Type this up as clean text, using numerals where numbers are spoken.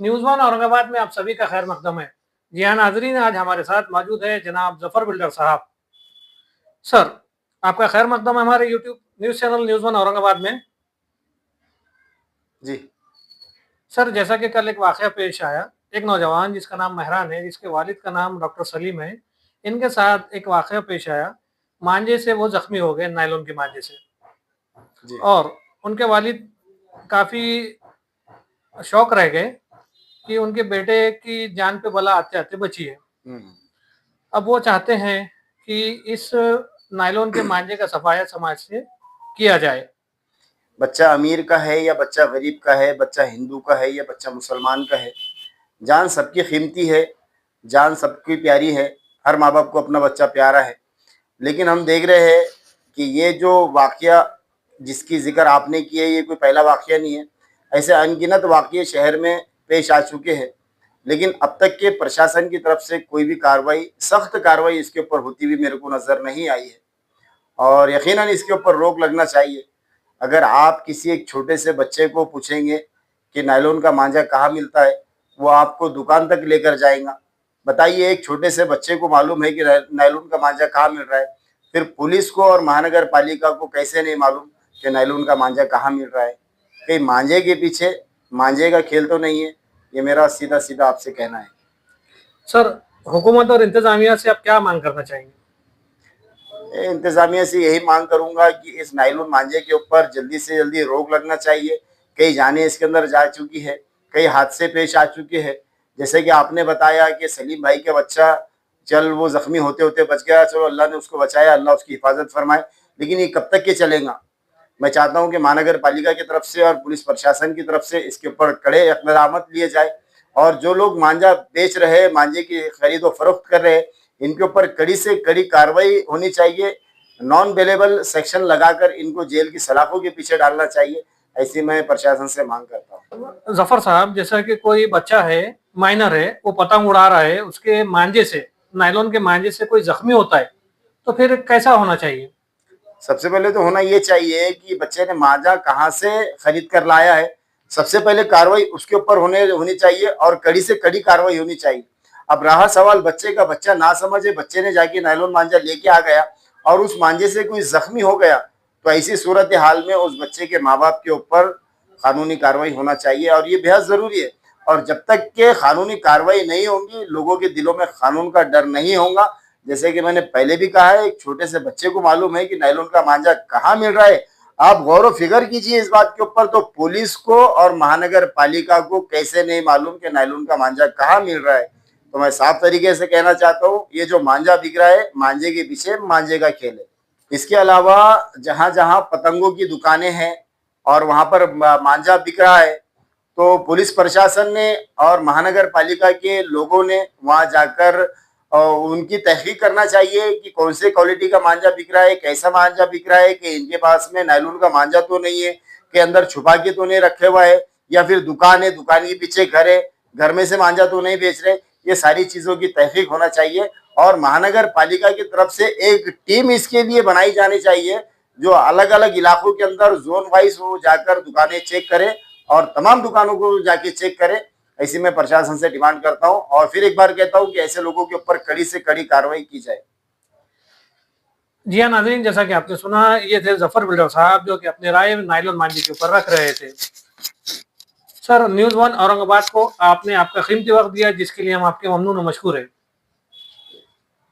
News one Aurangabad में आप सभी का खैर मकदम है। जी हाँ नाजरीन, आज हमारे साथ मौजूद है जनाब जफर बिल्डर साहब। सर, आपका खैर मकदम है हमारे YouTube news channel news one Aurangabad में। जी। सर, जैसा कि कल एक वाकया पेश आया, एक नौजवान जिसका नाम मेहरान है, जिसके वालिद का नाम डॉक्टर सलीम है, इनके साथ एक वाकया पेश आया। मांझे से वो जख्मी हो गए, नायलॉन के मांझे से। जी। और उनके वालिद काफ़ी शौक रह गए कि उनके बेटे की जान पे बला आते-आते बची है। हम्म। अब वो चाहते हैं कि इस नायलॉन के मांझे का सफाया समाज से किया जाए। बच्चा अमीर का है या बच्चा गरीब का है, बच्चा हिंदू का है या बच्चा मुसलमान का है, जान सबकी कीमती है, जान सबकी प्यारी है। हर माँ बाप को अपना बच्चा प्यारा है। लेकिन हम देख रहे हैं कि ये जो वाकया जिसकी जिक्र आपने की है, ये कोई पहला वाकया नहीं है। ऐसे अनगिनत वाकये शहर में पेश आ चुके हैं, लेकिन अब तक के प्रशासन की तरफ से कोई भी कार्रवाई, सख्त कार्रवाई इसके ऊपर होती हुई मेरे को नजर नहीं आई है। और यकीनन इसके ऊपर रोक लगना चाहिए। अगर आप किसी एक छोटे से बच्चे को पूछेंगे कि नायलॉन का मांझा कहाँ मिलता है, वो आपको दुकान तक लेकर जाएगा। बताइए, एक छोटे से बच्चे को मालूम है कि नायलॉन का मांझा कहाँ मिल रहा है, फिर पुलिस को और महानगर पालिका को कैसे नहीं मालूम कि नायलॉन का मांझा कहाँ मिल रहा है? कहीं मांझे के पीछे मांझे का खेल तो नहीं है? ये मेरा सीधा सीधा आपसे कहना है। सर, हुकूमत और इंतजामिया से आप क्या मांग करना चाहेंगे? इंतजामिया से यही मांग करूंगा कि इस नायलॉन मांझे के ऊपर जल्दी से जल्दी रोक लगना चाहिए। कई जाने इसके अंदर जा चुकी है, कई हादसे पेश आ चुके हैं। जैसे कि आपने बताया कि सलीम भाई का बच्चा, चल वो जख्मी होते होते बच गया, चलो अल्लाह ने उसको बचाया, अल्लाह उसकी हिफाजत फरमाए। लेकिन ये कब तक के चलेगा? मैं चाहता हूँ कि महानगर पालिका की तरफ से और पुलिस प्रशासन की तरफ से इसके ऊपर कड़े इक़दाम लिए जाए। और जो लोग मांझा बेच रहे हैं, मांझे की खरीदो फरोख्त कर रहे हैं, इनके ऊपर कड़ी से कड़ी कार्रवाई होनी चाहिए। नॉन बेलेबल सेक्शन लगाकर इनको जेल की सलाखों के पीछे डालना चाहिए। ऐसी मैं प्रशासन से मांग करता हूँ। जफर साहब, जैसा कि कोई बच्चा है, माइनर है, वो पतंग उड़ा रहा है, उसके मांझे से, नायलॉन के मांझे से कोई जख्मी होता है, तो फिर कैसा होना चाहिए? सबसे पहले तो होना ये चाहिए कि बच्चे ने मांझा कहाँ से खरीद कर लाया है। सबसे पहले कार्रवाई उसके ऊपर होनी चाहिए और कड़ी से कड़ी कार्रवाई होनी चाहिए। अब रहा सवाल बच्चे का, बच्चा ना समझे, बच्चे ने जाके नायलॉन मांझा लेके आ गया और उस मांझे से कोई जख्मी हो गया, तो ऐसी सूरत हाल में उस बच्चे के माँ बाप के ऊपर कानूनी कार्रवाई होना चाहिए और ये बेहद जरूरी है। और जब तक के कानूनी कार्रवाई नहीं होगी, लोगों के दिलों में कानून का डर नहीं होगा। जैसे कि मैंने पहले भी कहा है, एक छोटे से बच्चे को मालूम है कि नायलॉन का मांझा कहाँ मिल रहा है। आप गौर फिगर कीजिए इस बात के ऊपर, तो पुलिस को और महानगर पालिका को कैसे नहीं मालूम कि नायलॉन का मांझा कहाँ मिल रहा है? तो मैं साफ तरीके से कहना चाहता हूँ, ये जो मांझा बिक रहा है, मांझे के पीछे मांझे का खेल है। इसके अलावा जहां जहां पतंगों की दुकानें हैं और वहां पर मांझा बिक रहा है, तो पुलिस प्रशासन ने और महानगर पालिका के लोगों ने वहां जाकर उनकी तहकीक करना चाहिए कि कौन से क्वालिटी का मांझा बिक रहा है, कैसा मांझा बिक रहा है, कि इनके पास में नायलॉन का मांझा तो नहीं है, कि अंदर छुपा के तो नहीं रखे हुआ है, या फिर दुकान है, दुकान के पीछे घर है, घर में से मांझा तो नहीं बेच रहे। ये सारी चीजों की तहकीक होना चाहिए और महानगर पालिका की तरफ से एक टीम इसके लिए बनाई जानी चाहिए, जो अलग अलग इलाकों के अंदर जोन वाइज वो जाकर दुकानें चेक करे और तमाम दुकानों को जाके चेक करे। ऐसी मैं प्रशासन से डिमांड करता हूं और फिर एक बार कहता हूं कि ऐसे लोगों के ऊपर कड़ी से कड़ी कार्रवाई की जाए। जी हाँ नाज़रीन, जैसा कि आपने सुना, ये थे जफर बिल्डर साहब, जो कि अपनी राय नायलॉन मांझे के ऊपर रख रहे थे। सर, न्यूज़ वन औरंगाबाद को आपने आपका कीमती वक्त दिया, जिसके लिए हम आपके ममनून और मशकूर हैं।